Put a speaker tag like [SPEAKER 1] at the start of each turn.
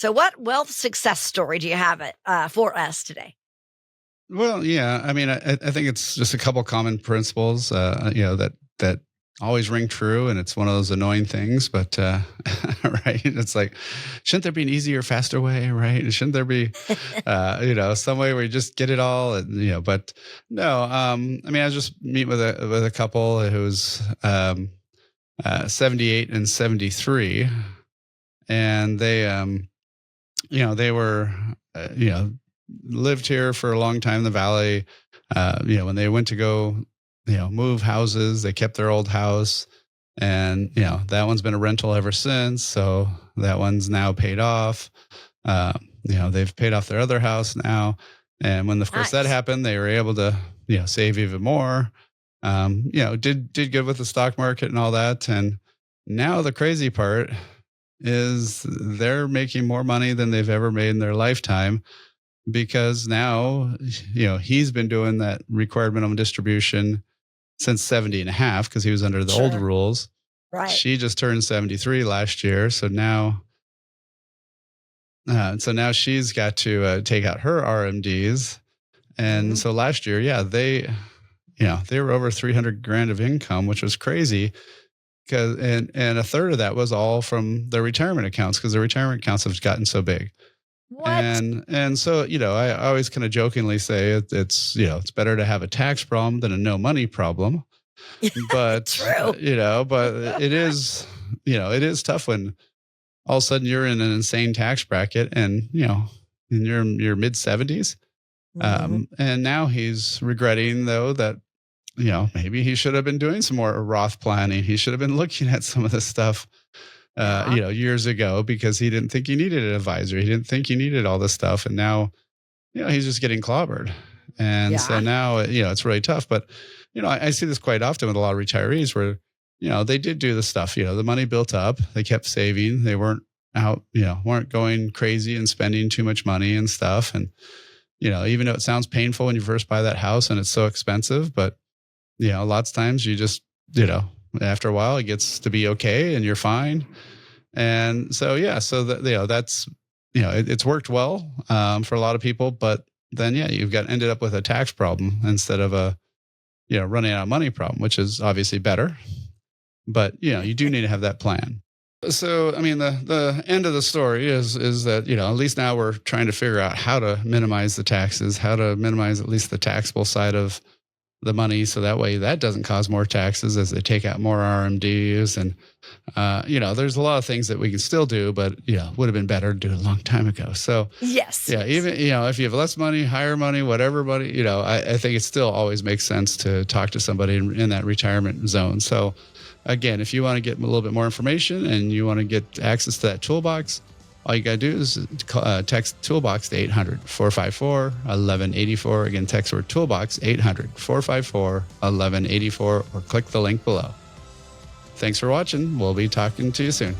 [SPEAKER 1] So, what wealth success story do you have for us today?
[SPEAKER 2] Well, yeah. I mean, I think it's just a couple common principles, that always ring true, and it's one of those annoying things. But right, it's like, shouldn't there be an easier, faster way? Right? Shouldn't there be, some way where you just get it all? And, but no. I mean, I was just meeting with a couple who's 78 and 73, and they were, lived here for a long time in the valley. When they went to go, move houses, they kept their old house, and that one's been a rental ever since. So that one's now paid off. They've paid off their other house now, and when of course that
[SPEAKER 1] Nice.
[SPEAKER 2] happened, they were able to save even more. Did good with the stock market and all that, and now the crazy part is they're making more money than they've ever made in their lifetime, because now, he's been doing that required minimum distribution since 70 and a half, because he was under the old
[SPEAKER 1] Sure.
[SPEAKER 2] rules.
[SPEAKER 1] Right.
[SPEAKER 2] She just turned 73 last year. So now she's got to take out her RMDs. And
[SPEAKER 1] Mhm.
[SPEAKER 2] so last year, yeah, they were over 300 grand of income, which was crazy. And a third of that was all from their retirement accounts, because the retirement accounts have gotten so big.
[SPEAKER 1] What?
[SPEAKER 2] And so, I always kind of jokingly say it's better to have a tax problem than a no money problem. But,
[SPEAKER 1] True.
[SPEAKER 2] but it is tough when all of a sudden you're in an insane tax bracket, and, in your mid 70s.
[SPEAKER 1] Mhm.
[SPEAKER 2] And now he's regretting, though, that, maybe he should have been doing some more Roth planning. He should have been looking at some of this stuff
[SPEAKER 1] Yeah.
[SPEAKER 2] years ago, because he didn't think he needed an advisor. He didn't think he needed all this stuff. And now, he's just getting clobbered. And so
[SPEAKER 1] Yeah.
[SPEAKER 2] now, it's really tough. But, I see this quite often with a lot of retirees where, they did do the stuff, the money built up, they kept saving, they weren't out, weren't going crazy and spending too much money and stuff. And, even though it sounds painful when you first buy that house and it's so expensive, but, lots of times you just, after a while it gets to be okay and you're fine. And so, yeah, so that, that's, it's worked well for a lot of people, but then, yeah, you've got ended up with a tax problem instead of a, running out of money problem, which is obviously better. But, you do need to have that plan. So, I mean, the end of the story is that, at least now we're trying to figure out how to minimize the taxes, how to minimize at least the taxable side of the money, so that way that doesn't cause more taxes as they take out more RMDs. And there's a lot of things that we can still do, but would have been better to do it a long time ago. So
[SPEAKER 1] Yes.
[SPEAKER 2] yeah,
[SPEAKER 1] Yes.
[SPEAKER 2] even if you have less money, higher money, whatever money, I think it still always makes sense to talk to somebody in that retirement zone. So again, if you want to get a little bit more information and you want to get access to that toolbox, all you got to do is text toolbox to 800-454-1184. Again, text word toolbox 800-454-1184, or click the link below. Thanks for watching. We'll be talking to you soon.